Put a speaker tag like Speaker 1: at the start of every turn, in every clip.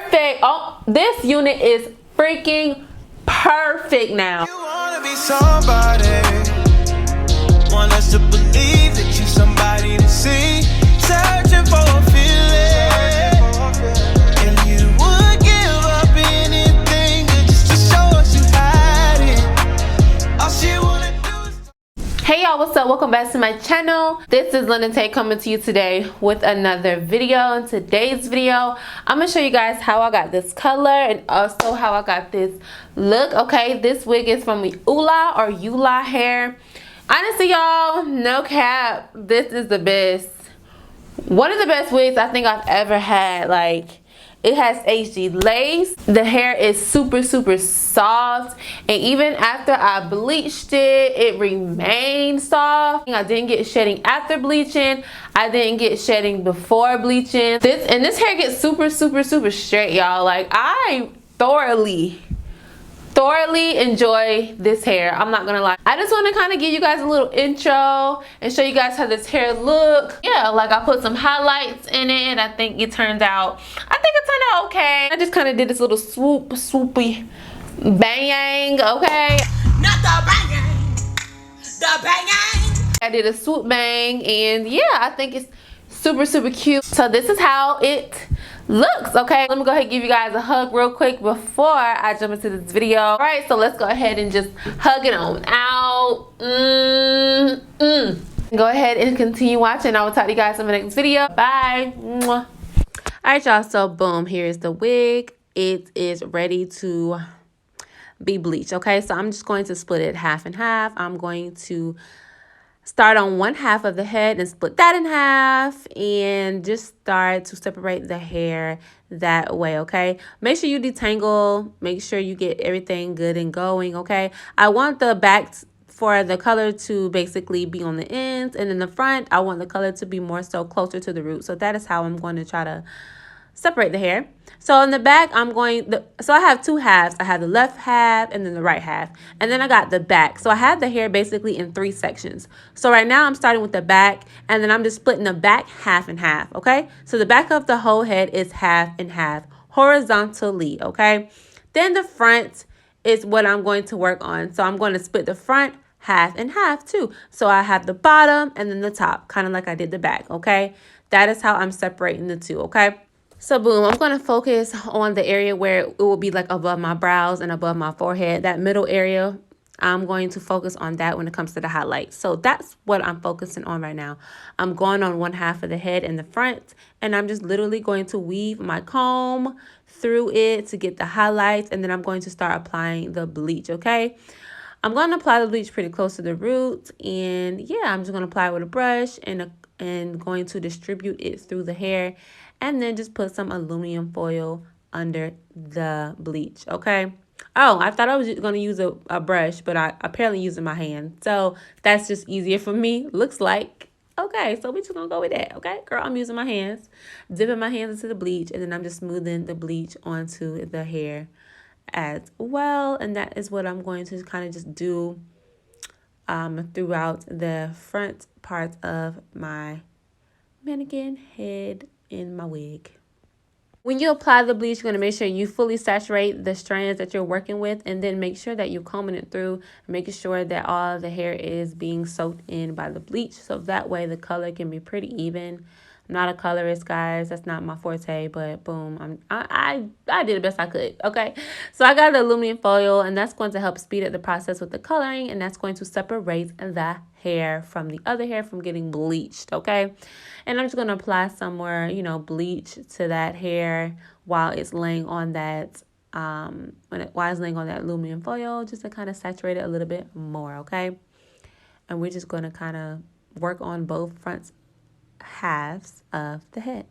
Speaker 1: perfect. Oh, this unit is freaking perfect now.
Speaker 2: You wanna be somebody, want us to believe that you somebody to see, searching for a feeling, and you would give up anything just to show us you had it. All she wanna do is...
Speaker 1: Hey y'all, what's up? Welcome back to my channel. This is London Tay coming to you today with another video. In today's video, I'm gonna show you guys how I got this color and also how I got this look. Okay, this wig is from the ULA or ulahair. Honestly, y'all, no cap, this is the best. One of the best wigs I think I've ever had. Like, it has HD lace. The hair is super soft, and even after I bleached it, it remained soft. I didn't get shedding after bleaching. I didn't get shedding before bleaching. This hair gets super straight, y'all. Like, I thoroughly enjoy this hair. I'm not gonna lie. I just want to kind of give you guys a little intro and show you guys how this hair look. Yeah, like I put some highlights in it and I think it turned out okay. I just kind of did this little swoopy bang, okay?
Speaker 2: Not the bang, the bang.
Speaker 1: I did a swoop bang, and yeah, I think it's super cute. So this is how it looks. Okay, let me go ahead and give you guys a hug real quick before I jump into this video. All right, so let's go ahead and just hug it on out. Go ahead and continue watching. I will talk to you guys in the next video. Bye. Mwah. All right, y'all, so boom, here's the wig. It is ready to be bleached. Okay, so I'm just going to split it half and half. I'm going to start on one half of the head and split that in half and just start to separate the hair that way. Okay, make sure you detangle, make sure you get everything good and going. Okay, I want the back for the color to basically be on the ends, and in the front I want the color to be more so closer to the root. So that is how I'm going to try to separate the hair. So in the back, so I have two halves. I have the left half and then the right half. And then I got the back. So I have the hair basically in three sections. So right now I'm starting with the back, and then I'm just splitting the back half and half, okay? So the back of the whole head is half and half horizontally, okay? Then the front is what I'm going to work on. So I'm going to split the front half and half too. So I have the bottom and then the top, kind of like I did the back, okay? That is how I'm separating the two, okay? So boom, I'm going to focus on the area where it will be like above my brows and above my forehead. That middle area, I'm going to focus on that when it comes to the highlights. So that's what I'm focusing on right now. I'm going on one half of the head in the front, and I'm just literally going to weave my comb through it to get the highlights, and then I'm going to start applying the bleach, okay? I'm going to apply the bleach pretty close to the root, and yeah, I'm just going to apply it with a brush and going to distribute it through the hair, and then just put some aluminum foil under the bleach, okay? Oh, I thought I was going to use a brush, but I apparently using my hand. So that's just easier for me, looks like. Okay, so we're just going to go with that, okay? Girl, I'm using my hands, dipping my hands into the bleach, and then I'm just smoothing the bleach onto the hair as well. And that is what I'm going to kind of just do throughout the front part of my mannequin head in my wig. When you apply the bleach, you're going to make sure you fully saturate the strands that you're working with, and then make sure that you're combing it through, making sure that all the hair is being soaked in by the bleach, so that way the color can be pretty even. I'm not a colorist, guys. That's not my forte, but boom, I did the best I could, okay? So I got the aluminum foil, and that's going to help speed up the process with the coloring, and that's going to separate the hair from the other hair from getting bleached, okay? And I'm just going to apply some more, bleach to that hair while it's laying on that while it's laying on that aluminum foil, just to kind of saturate it a little bit more, okay? And we're just going to kind of work on both front halves of the head.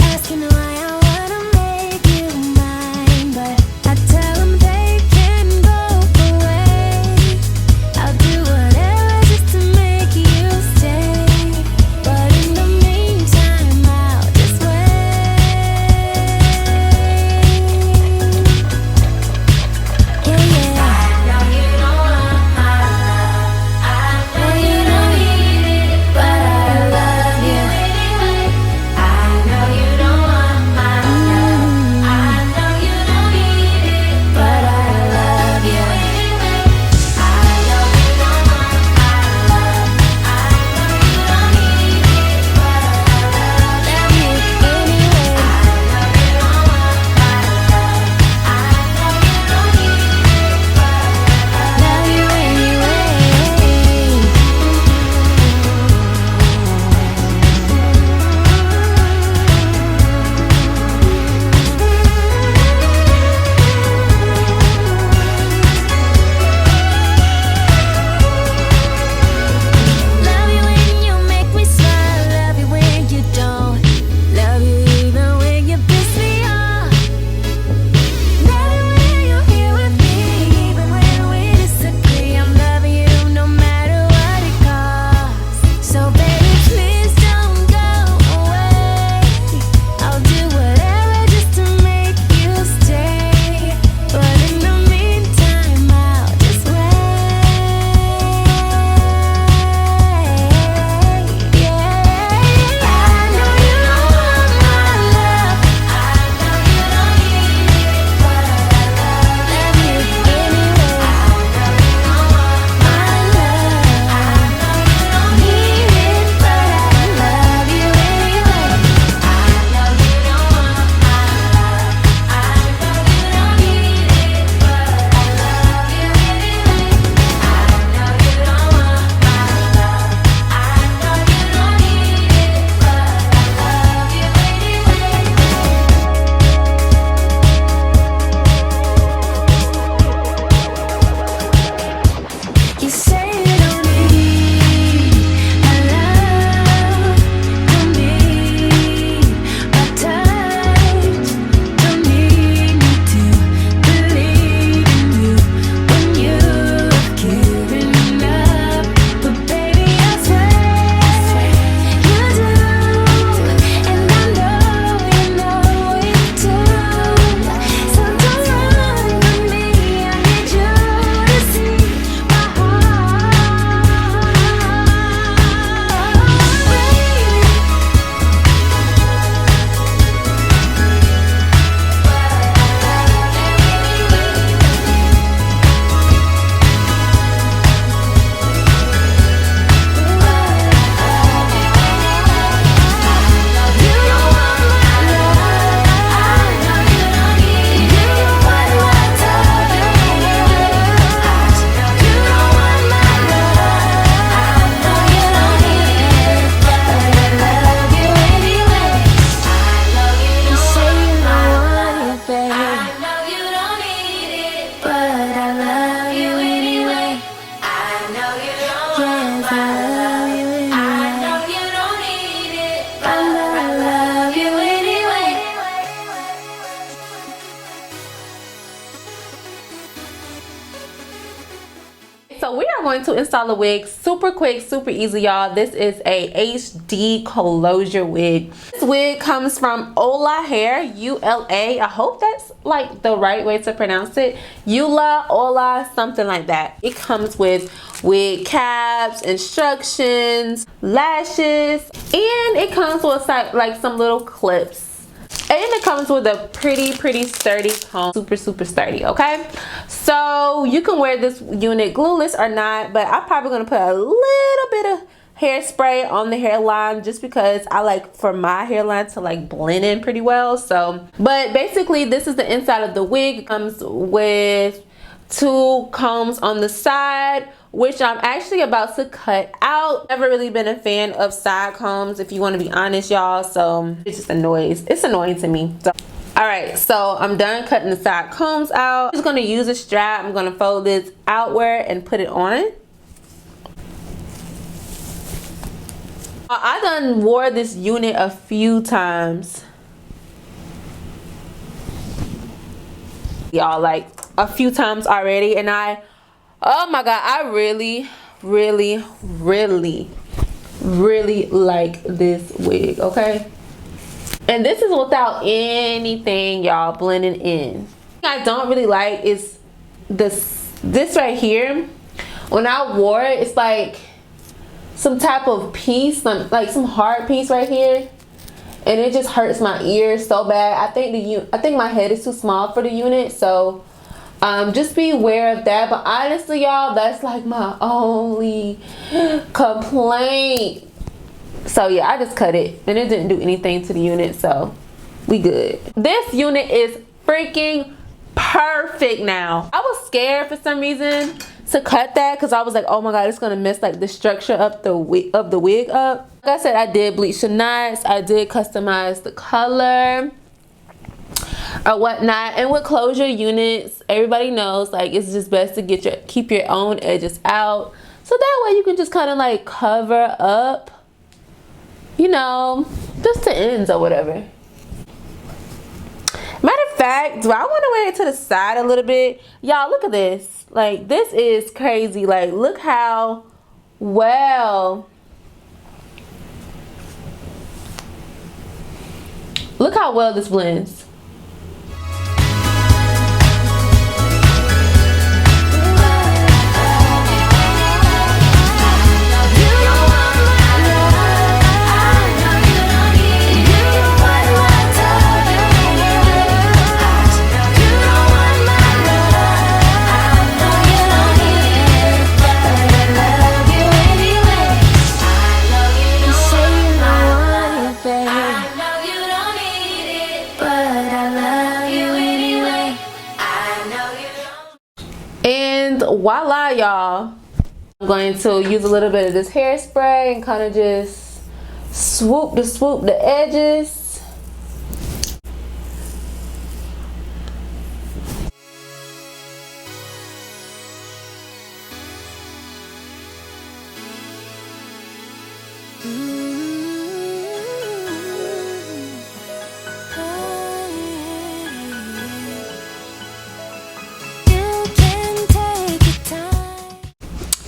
Speaker 3: Asking why I wanna make you mine, but
Speaker 1: So we are going to install a wig super quick, super easy, y'all. This is a HD closure wig. This wig comes from ULA, ULA. I hope that's like the right way to pronounce it. ULA, something like that. It comes with wig caps, instructions, lashes, and it comes with like some little clips. And it comes with a pretty sturdy comb. Super sturdy, okay? So you can wear this unit glueless or not, but I'm probably gonna put a little bit of hairspray on the hairline just because I like for my hairline to like blend in pretty well. So, but basically this is the inside of the wig. It comes with 2 combs on the side, which I'm actually about to cut out. Never really been a fan of side combs, if you want to be honest, y'all. So it just annoys. It's annoying to me. So, all right, so I'm done cutting the side combs out. I'm just gonna use a strap. I'm gonna fold this outward and put it on. I done wore this unit a few times, y'all, like a few times already, and oh my god, I really like this wig, okay? And this is without anything, y'all, blending in. What I don't really like is this right here. When I wore it, it's like some type of piece, like some hard piece right here, and it just hurts my ears so bad. I think my head is too small for the unit, so just be aware of that. But honestly, y'all, that's like my only complaint. So yeah, I just cut it and it didn't do anything to the unit, so we good. This unit is freaking perfect now. I was scared for some reason to cut that because I was like, oh my god, it's gonna mess like the structure of the wig up. Like I said, I did bleach the knots, I did customize the color or whatnot. And with closure units, everybody knows like it's just best to keep your own edges out, so that way you can just kind of like cover up, you know, just the ends or whatever. Matter of fact, do I want to wear it to the side a little bit? Y'all, look at this. Like, this is crazy. Like, look how well this blends. And voila, y'all. I'm going to use a little bit of this hairspray and kind of just swoop the edges.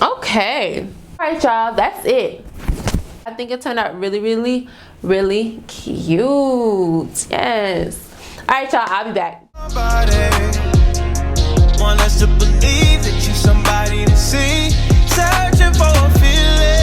Speaker 1: Okay, all right, y'all, that's it. I think it turned out really cute. Yes. All right, y'all, I'll be back.
Speaker 2: Want us to believe that you somebody to see, searching for a feeling.